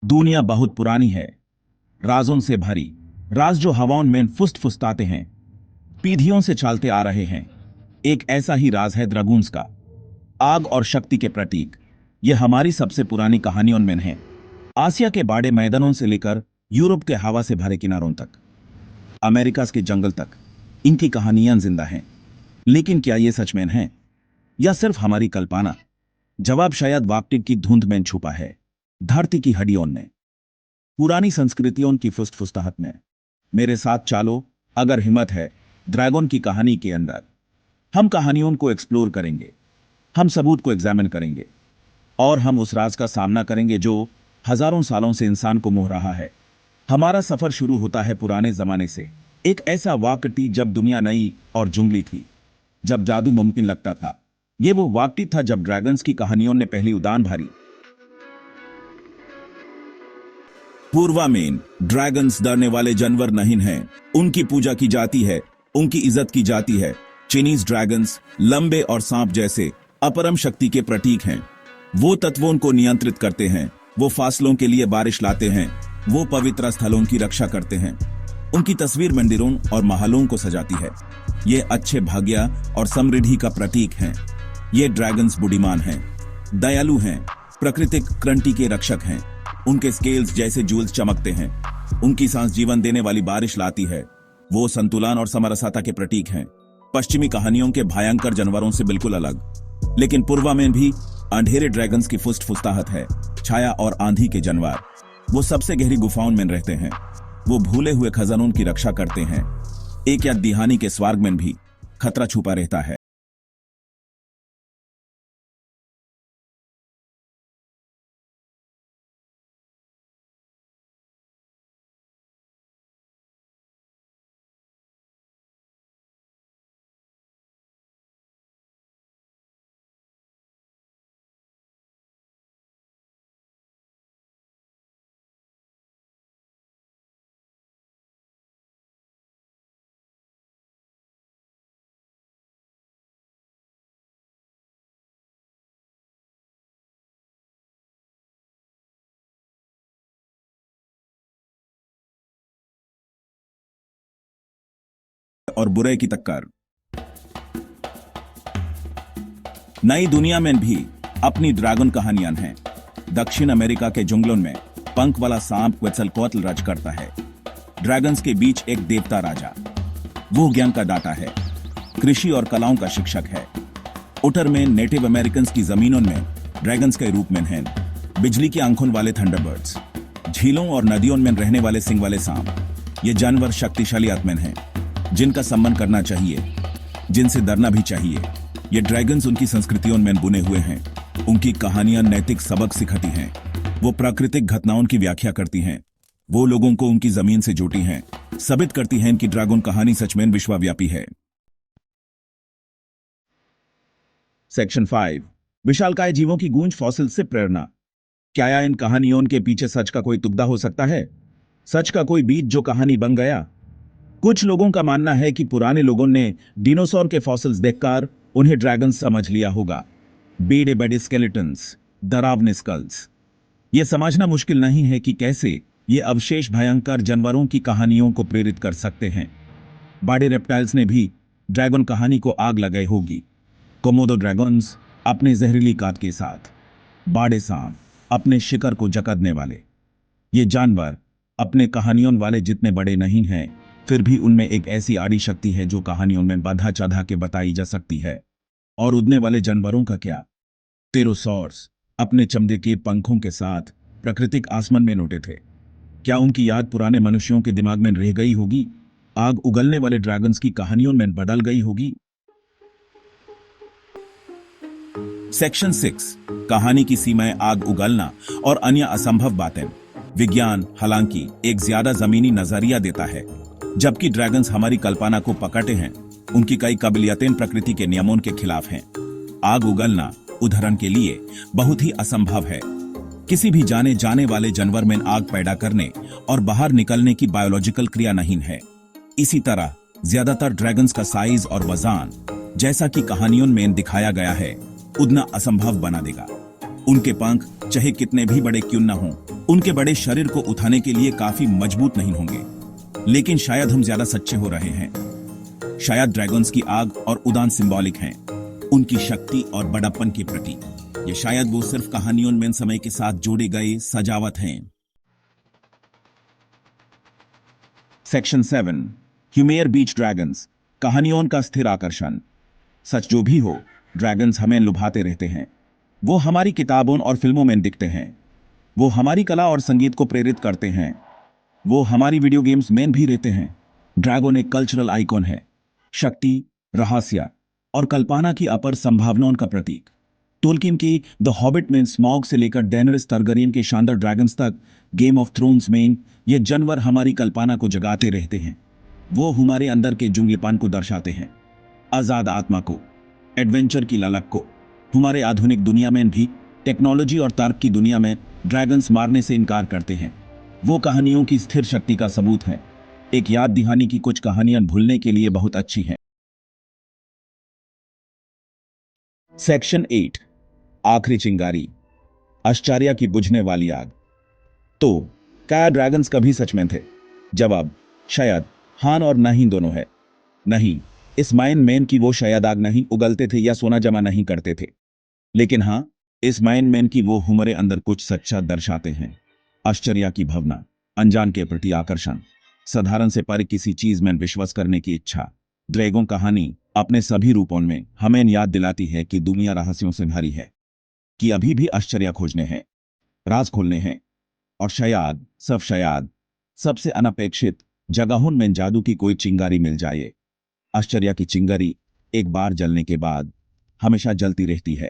दुनिया बहुत पुरानी है, राजों से भरी। राज जो हवाओं में फुसफुसाते हैं, पीढ़ियों से चलते आ रहे हैं। एक ऐसा ही राज है ड्रैगन्स का, आग और शक्ति के प्रतीक। यह हमारी सबसे पुरानी कहानियों में है। आसिया के बड़े मैदानों से लेकर यूरोप के हवा से भरे किनारों तक, अमेरिका के जंगल तक, इनकी कहानियां जिंदा हैं। लेकिन क्या ये सच में है या सिर्फ हमारी कल्पना? जवाब शायद वाक्टिक की धुंध में छुपा है, धरती की हड्डियों में, पुरानी संस्कृतियों की फुसफुसाहट में। मेरे साथ चालो, अगर हिम्मत है, ड्रैगन की कहानी के अंदर। हम कहानियों को एक्सप्लोर करेंगे, हम सबूत को एग्जामिन करेंगे, और हम उस राज का सामना करेंगे जो हजारों सालों से इंसान को मोह रहा है। हमारा सफर शुरू होता है पुराने जमाने से, एक ऐसा वक्त जब दुनिया नई और जंगली थी, जब जादू मुमकिन लगता था। ये वो वक्त था जब ड्रैगन्स की कहानियों ने पहली उड़ान भरी। पूर्वा में ड्रैगन्स डरने वाले जानवर नहीं हैं, उनकी पूजा की जाती है, उनकी इज्जत की जाती है। चीनीज ड्रैगन्स लंबे और सांप जैसे अपरम शक्ति के प्रतीक हैं। वो तत्वों को नियंत्रित करते हैं, वो फासलों के लिए बारिश लाते हैं, वो पवित्र स्थलों की रक्षा करते हैं। उनकी तस्वीर मंदिरों और महलों को सजाती है। ये अच्छे भाग्य और समृद्धि का प्रतीक हैं। ये ड्रैगन्स बुद्धिमान हैं, दयालु हैं, प्राकृतिक क्रंटी के रक्षक हैं। उनके स्केल्स जैसे जूल्स चमकते हैं। उनकी सांस जीवन देने वाली बारिश लाती है। वो संतुलन और समरसता के प्रतीक हैं। पश्चिमी कहानियों के भयंकर जानवरों से बिल्कुल अलग। लेकिन पूर्वा में भी अंधेरे ड्रैगन्स की फुसफुसाहट है, छाया और आंधी के जानवर। वो सबसे गहरी गुफाओं में रहते हैं। वो भूले हुए खजानों की रक्षा करते हैं। एक या दिहानी के स्वर्ग में भी खतरा छुपा रहता है। और बुरे की टक्कर। नई दुनिया में भी अपनी ड्रैगन कहानियां हैं। दक्षिण अमेरिका के जंगलों में पंख वाला सांप क्वेट्ज़लकोएत्ल राज करता है। ड्रैगन्स के बीच एक देवता राजा, वो ज्ञान का दाता है, कृषि और कलाओं का शिक्षक है। उत्तर में नेटिव अमेरिकन की जमीनों में ड्रैगन्स के रूप में हैं बिजली की आंखों वाले थंडरबर्ड्स, झीलों और नदियों में रहने वाले सिंग वाले सांप। ये जानवर शक्तिशाली आत्मन हैं, जिनका सम्मान करना चाहिए, जिनसे डरना भी चाहिए। ये ड्रैगन्स उनकी संस्कृतियों में बुने हुए हैं। उनकी कहानियां नैतिक सबक सिखाती हैं। वो प्राकृतिक घटनाओं की व्याख्या करती हैं। वो लोगों को उनकी जमीन से जोड़ती हैं, साबित करती हैं कि ड्रैगन कहानी सच में विश्वव्यापी है। सेक्शन 5, विशालकाय जीवों की गूंज फॉसिल से प्रेरणा। क्या इन कहानियों के पीछे सच का कोई तुकड़ा हो सकता है? सच का कोई बीज जो कहानी बन गया? कुछ लोगों का मानना है कि पुराने लोगों ने डिनोसॉर के फॉसिल्स देखकर उन्हें ड्रैगन समझ लिया होगा। बड़े बड़े स्केलेटन्स, डरावने स्कल्स। यह समझना मुश्किल नहीं है कि कैसे ये अवशेष भयंकर जानवरों की कहानियों को प्रेरित कर सकते हैं। बड़े रेप्टाइल्स ने भी ड्रैगन कहानी को आग लगाई होगी। कोमोडो ड्रैगन्स अपने जहरीली काट के साथ, बड़े सांप अपने शिकार को जकड़ने वाले। ये जानवर अपने कहानियों वाले जितने बड़े नहीं हैं, फिर भी उनमें एक ऐसी आड़ी शक्ति है जो कहानियों में बाधा चढ़ा के बताई जा सकती है। और उड़ने वाले जानवरों का क्या? प्टेरोसॉर्स अपने चमड़े के पंखों के साथ प्राकृतिक आसमान में उड़ते थे। क्या उनकी याद पुराने मनुष्यों के दिमाग में रह गई होगी? आग उगलने वाले ड्रैगन्स की कहानियों में बदल गई होगी। सेक्शन 6, कहानी की सीमाएं, आग उगलना और अन्य असंभव बातें। विज्ञान हालांकि एक ज्यादा जमीनी नजरिया देता है, जबकि ड्रैगन्स हमारी कल्पना को पकड़ते हैं। उनकी कई काबिलियतें प्रकृति के नियमों के खिलाफ हैं। आग उगलना उदाहरण के लिए बहुत ही असंभव है। किसी भी जाने जाने वाले जानवर में आग पैदा करने और बाहर निकलने की बायोलॉजिकल क्रिया नहीं है। इसी तरह ज्यादातर ड्रैगन्स का साइज और वजन, जैसा कि कहानियों में दिखाया गया है, उतना असंभव बना देगा। उनके पंख चाहे कितने भी बड़े क्यों न हों, उनके बड़े शरीर को उठाने के लिए काफी मजबूत नहीं होंगे, लेकिन शायद हम ज्यादा सच्चे हो रहे हैं। शायद ड्रैगन्स की आग और उड़ान सिंबॉलिक हैं, उनकी शक्ति और बड़प्पन के प्रतीक। ये शायद वो सिर्फ कहानियों में समय के साथ जोड़े गए सजावट हैं। सेक्शन 7 ह्यूमेयर बीच ड्रैगन्स, कहानियों का स्थिर आकर्षण। सच जो भी हो, ड्रैगन्स हमें लुभाते रहते हैं। वो हमारी किताबों और फिल्मों में दिखते हैं, वो हमारी कला और संगीत को प्रेरित करते हैं, वो हमारी वीडियो गेम्स में भी रहते हैं। ड्रैगन एक कल्चरल आइकॉन है, शक्ति, रहस्य और कल्पना की अपार संभावनाओं का प्रतीक। टोल्किन की द हॉबिट में स्मॉग से लेकर डेनरिस टारगेरियन के शानदार ड्रैगन्स तक, गेम ऑफ थ्रोन्स में ये जानवर हमारी कल्पना को जगाते रहते हैं। वो हमारे अंदर के जुंगलीपन को दर्शाते हैं, आजाद आत्मा को, एडवेंचर की ललक को। हमारे आधुनिक दुनिया में भी टेक्नोलॉजी और तर्क की दुनिया में ड्रैगन्स मारने से इनकार करते हैं। वो कहानियों की स्थिर शक्ति का सबूत है। एक याद दहानी की कुछ कहानियां भूलने के लिए बहुत अच्छी हैं। सेक्शन 8 आखिरी चिंगारी, आश्चर्य की बुझने वाली आग। तो क्या ड्रैगन्स कभी सच में थे? जवाब शायद हां और नहीं दोनों है। नहीं, इस माइन मैन की वो शायद आग नहीं उगलते थे या सोना जमा नहीं करते थे, लेकिन हां, इस माइन मैन की वो हमारे अंदर कुछ सच्चा दर्शाते हैं। आश्चर्य की भावना, अनजान के प्रति आकर्षण, साधारण से परे किसी चीज में विश्वास करने की इच्छा। ड्रैगन कहानी अपने सभी रूपों में हमें याद दिलाती है कि दुनिया रहस्यों से भरी है, कि अभी भी आश्चर्य खोजने हैं, राज खोलने हैं, और शायद सबसे अनपेक्षित जगहों में जादू की कोई चिंगारी मिल जाए। आश्चर्य की चिंगारी एक बार जलने के बाद हमेशा जलती रहती है।